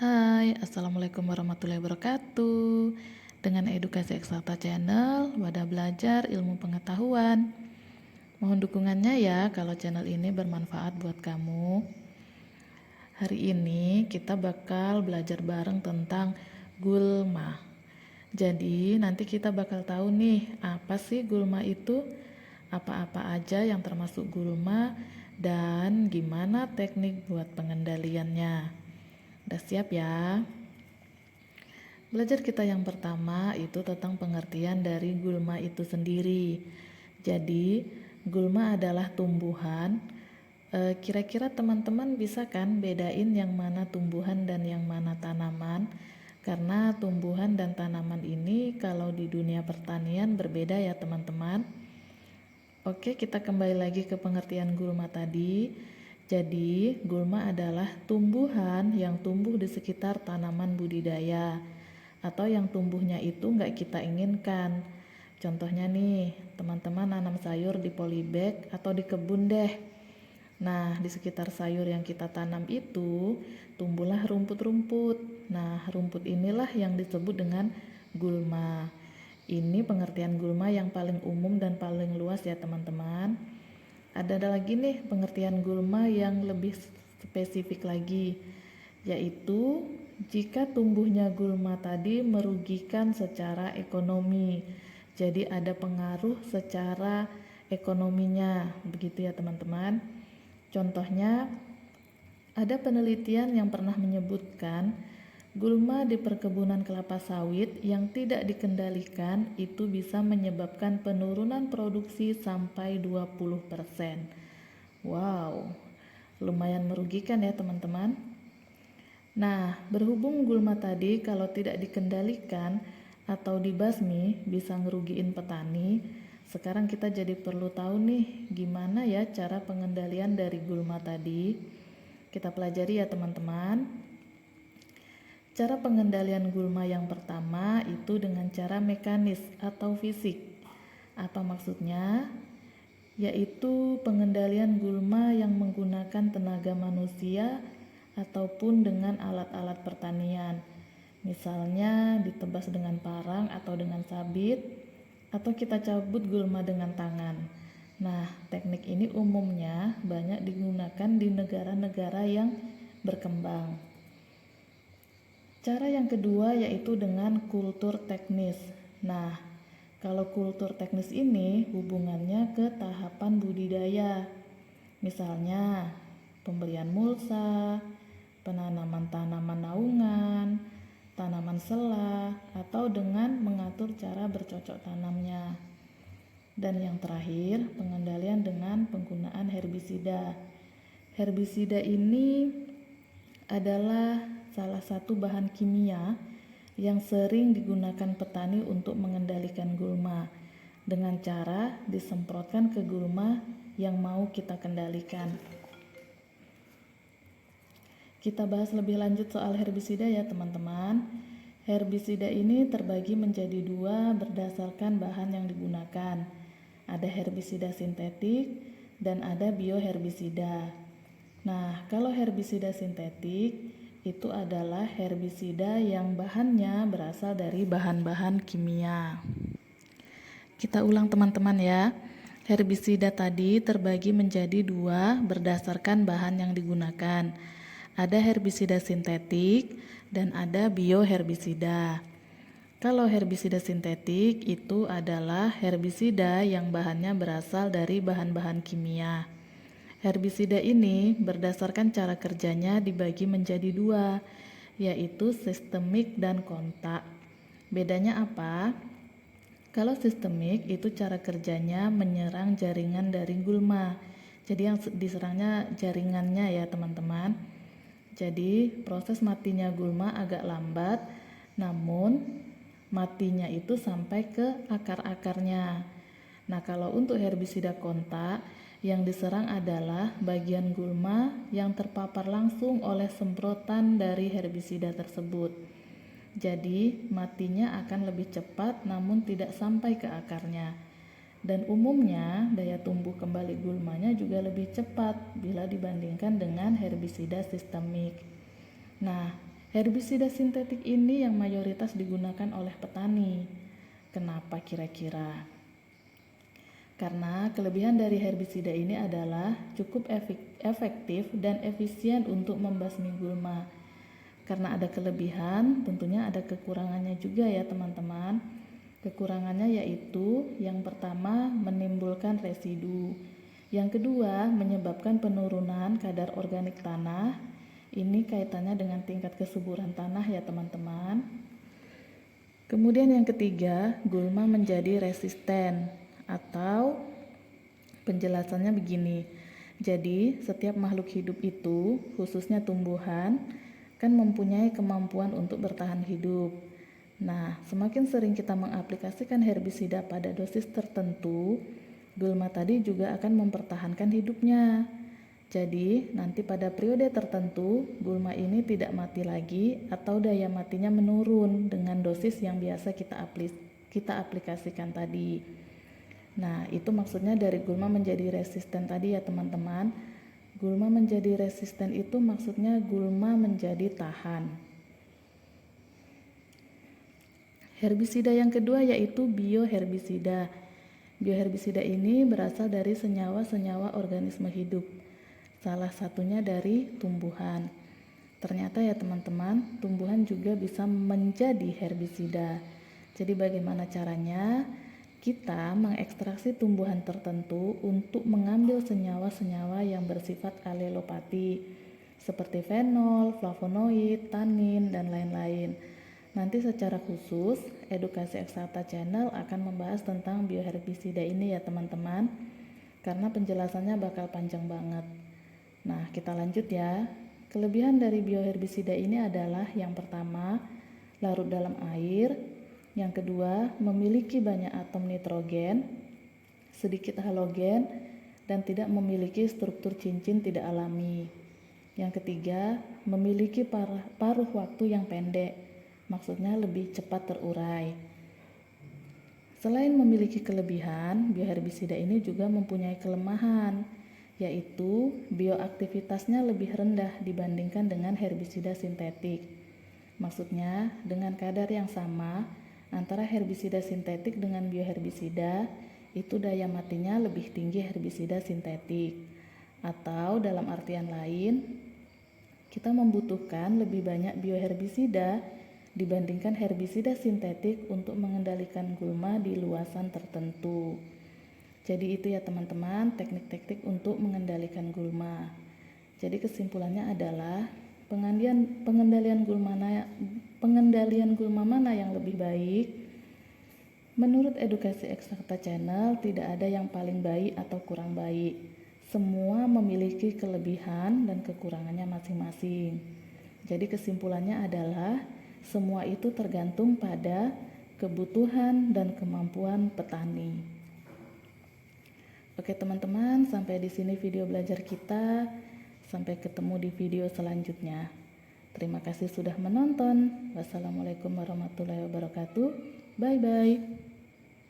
Hai, Assalamualaikum warahmatullahi wabarakatuh. Dengan Edukasi Eksakta Channel, wadah belajar ilmu pengetahuan. Mohon dukungannya ya kalau channel ini bermanfaat buat kamu. Hari ini kita bakal belajar bareng tentang gulma. Jadi nanti kita bakal tahu nih, apa sih gulma itu? Apa-apa aja yang termasuk gulma dan gimana teknik buat pengendaliannya. Udah siap ya? Belajar kita yang pertama itu tentang pengertian dari gulma itu sendiri. Jadi, gulma adalah tumbuhan. Kira-kira teman-teman bisa kan bedain yang mana tumbuhan dan yang mana tanaman? Karena tumbuhan dan tanaman ini kalau di dunia pertanian berbeda ya teman-teman. Oke, kita kembali lagi ke pengertian gulma tadi. Jadi, gulma adalah tumbuhan yang tumbuh di sekitar tanaman budidaya atau yang tumbuhnya itu nggak kita inginkan. Contohnya nih, teman-teman nanam sayur di polybag atau di kebun deh. Nah, di sekitar sayur yang kita tanam itu tumbuhlah rumput-rumput. Nah, rumput inilah yang disebut dengan gulma. Ini pengertian gulma yang paling umum dan paling luas ya teman-teman. Ada lagi nih pengertian gulma yang lebih spesifik lagi, yaitu jika tumbuhnya gulma tadi merugikan secara ekonomi. Jadi ada pengaruh secara ekonominya, begitu ya teman-teman. Contohnya, ada penelitian yang pernah menyebutkan gulma di perkebunan kelapa sawit yang tidak dikendalikan itu bisa menyebabkan penurunan produksi sampai 20%. Wow, lumayan merugikan ya teman-teman. Nah, berhubung gulma tadi kalau tidak dikendalikan atau dibasmi bisa ngerugiin petani, sekarang kita jadi perlu tahu nih gimana ya cara pengendalian dari gulma tadi. Kita pelajari ya teman-teman. Cara pengendalian gulma yang pertama itu dengan cara mekanis atau fisik. Apa maksudnya? Yaitu pengendalian gulma yang menggunakan tenaga manusia ataupun dengan alat-alat pertanian. Misalnya ditebas dengan parang atau dengan sabit, atau kita cabut gulma dengan tangan. Nah, teknik ini umumnya banyak digunakan di negara-negara yang berkembang. Cara yang kedua yaitu dengan kultur teknis. Nah, kalau kultur teknis ini hubungannya ke tahapan budidaya. Misalnya, pemberian mulsa, penanaman tanaman naungan, tanaman selah, atau dengan mengatur cara bercocok tanamnya. Dan yang terakhir, pengendalian dengan penggunaan herbisida. Herbisida ini adalah salah satu bahan kimia yang sering digunakan petani untuk mengendalikan gulma dengan cara disemprotkan ke gulma yang mau kita kendalikan. Kita bahas lebih lanjut soal herbisida ya teman-teman. Herbisida ini terbagi menjadi dua berdasarkan bahan yang digunakan. Ada herbisida sintetik dan ada bioherbisida. Nah, kalau herbisida sintetik itu adalah herbisida yang bahannya berasal dari bahan-bahan kimia. Kita ulang teman-teman ya. Herbisida tadi terbagi menjadi dua berdasarkan bahan yang digunakan. Ada herbisida sintetik dan ada bioherbisida. Kalau herbisida sintetik itu adalah herbisida yang bahannya berasal dari bahan-bahan kimia. Herbisida ini berdasarkan cara kerjanya dibagi menjadi dua, yaitu sistemik dan kontak. Bedanya apa? Kalau sistemik itu cara kerjanya menyerang jaringan dari gulma. Jadi yang diserangnya jaringannya ya teman-teman. Jadi proses matinya gulma agak lambat, namun matinya itu sampai ke akar-akarnya. Nah, kalau untuk herbisida kontak, yang diserang adalah bagian gulma yang terpapar langsung oleh semprotan dari herbisida tersebut. Jadi, matinya akan lebih cepat namun tidak sampai ke akarnya. Dan umumnya, daya tumbuh kembali gulmanya juga lebih cepat bila dibandingkan dengan herbisida sistemik. Nah, Herbisida sintetik ini yang mayoritas digunakan oleh petani. Kenapa kira-kira? Karena kelebihan dari herbisida ini adalah cukup efektif dan efisien untuk membasmi gulma. Karena ada kelebihan, tentunya ada kekurangannya juga ya teman-teman. Kekurangannya yaitu yang pertama menimbulkan residu. Yang kedua menyebabkan penurunan kadar organik tanah. Ini kaitannya dengan tingkat kesuburan tanah ya teman-teman. Kemudian yang ketiga, gulma menjadi resisten atau penjelasannya begini. Jadi, setiap makhluk hidup itu, khususnya tumbuhan, kan mempunyai kemampuan untuk bertahan hidup. Nah, semakin sering kita mengaplikasikan herbisida pada dosis tertentu, gulma tadi juga akan mempertahankan hidupnya. Jadi, nanti pada periode tertentu, gulma ini tidak mati lagi atau daya matinya menurun dengan dosis yang biasa kita aplikasikan tadi. Nah, itu maksudnya dari gulma menjadi resisten tadi ya teman-teman. Gulma menjadi resisten itu maksudnya gulma menjadi tahan. Herbisida yang kedua yaitu bioherbisida. Bioherbisida ini berasal dari senyawa-senyawa organisme hidup. Salah satunya dari tumbuhan. Ternyata ya teman-teman, tumbuhan juga bisa menjadi herbisida. Jadi bagaimana caranya? Kita mengekstraksi tumbuhan tertentu untuk mengambil senyawa-senyawa yang bersifat alelopati seperti fenol, flavonoid, tanin, dan lain-lain. Nanti secara khusus, Edukasi Eksakta Channel akan membahas tentang bioherbisida ini ya teman-teman, karena penjelasannya bakal panjang banget. Nah, kita lanjut ya. Kelebihan dari bioherbisida ini adalah yang pertama, larut dalam air. Yang kedua, memiliki banyak atom nitrogen, sedikit halogen, dan tidak memiliki struktur cincin tidak alami. Yang ketiga, memiliki paruh waktu yang pendek, maksudnya lebih cepat terurai. Selain memiliki kelebihan, bioherbisida ini juga mempunyai kelemahan, yaitu bioaktivitasnya lebih rendah dibandingkan dengan herbisida sintetik. Maksudnya, dengan kadar yang sama antara herbisida sintetik dengan bioherbisida, itu daya matinya lebih tinggi herbisida sintetik. Atau dalam artian lain, kita membutuhkan lebih banyak bioherbisida dibandingkan herbisida sintetik untuk mengendalikan gulma di luasan tertentu. Jadi itu ya teman-teman, teknik-teknik untuk mengendalikan gulma. Jadi kesimpulannya adalah pengendalian gulma mana yang lebih baik? Menurut Edukasi Eksakta Channel, tidak ada yang paling baik atau kurang baik. Semua memiliki kelebihan dan kekurangannya masing-masing. Jadi kesimpulannya adalah semua itu tergantung pada kebutuhan dan kemampuan petani. Oke teman-teman, sampai di sini video belajar kita. Sampai ketemu di video selanjutnya. Terima kasih sudah menonton. Wassalamualaikum warahmatullahi wabarakatuh. Bye-bye.